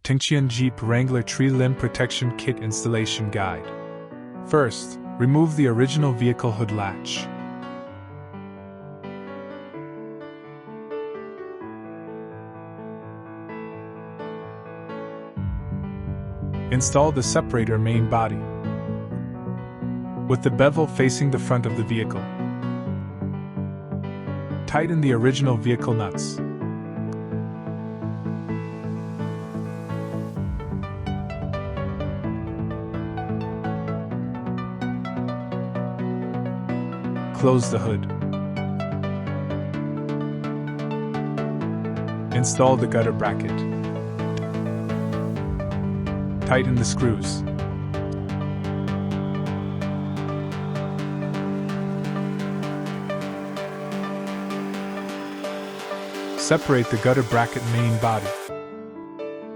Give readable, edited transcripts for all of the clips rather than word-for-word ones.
T2128 Jeep Wrangler Tree Limb Protection Kit Installation Guide. First, remove the original vehicle hood latch. Install the separator main body with the bevel facing the front of the vehicle. Tighten the original vehicle nuts. Close the hood. Install the gutter bracket. Tighten the screws. Separate the gutter bracket main body.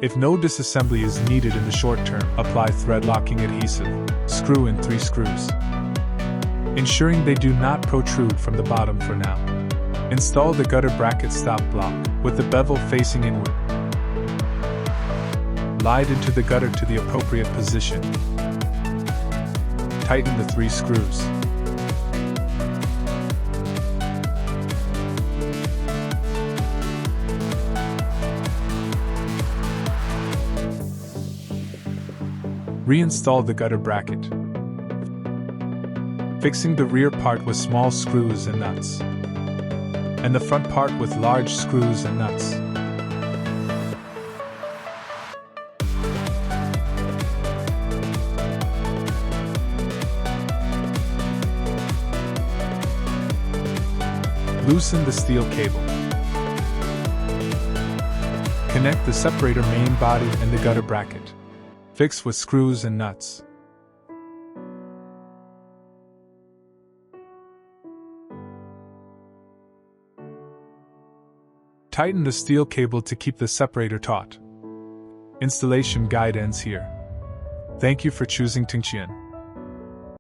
If no disassembly is needed in the short term, apply thread locking adhesive. Screw in 3 screws, ensuring they do not protrude from the bottom for now. Install the gutter bracket stop block with the bevel facing inward. Slide into the gutter to the appropriate position. Tighten the 3 screws. Reinstall the gutter bracket, fixing the rear part with small screws and nuts, and the front part with large screws and nuts. Loosen the steel cable. Connect the separator main body and the gutter bracket. Fix with screws and nuts. Tighten the steel cable to keep the separator taut. Installation guide ends here. Thank you for choosing T2128.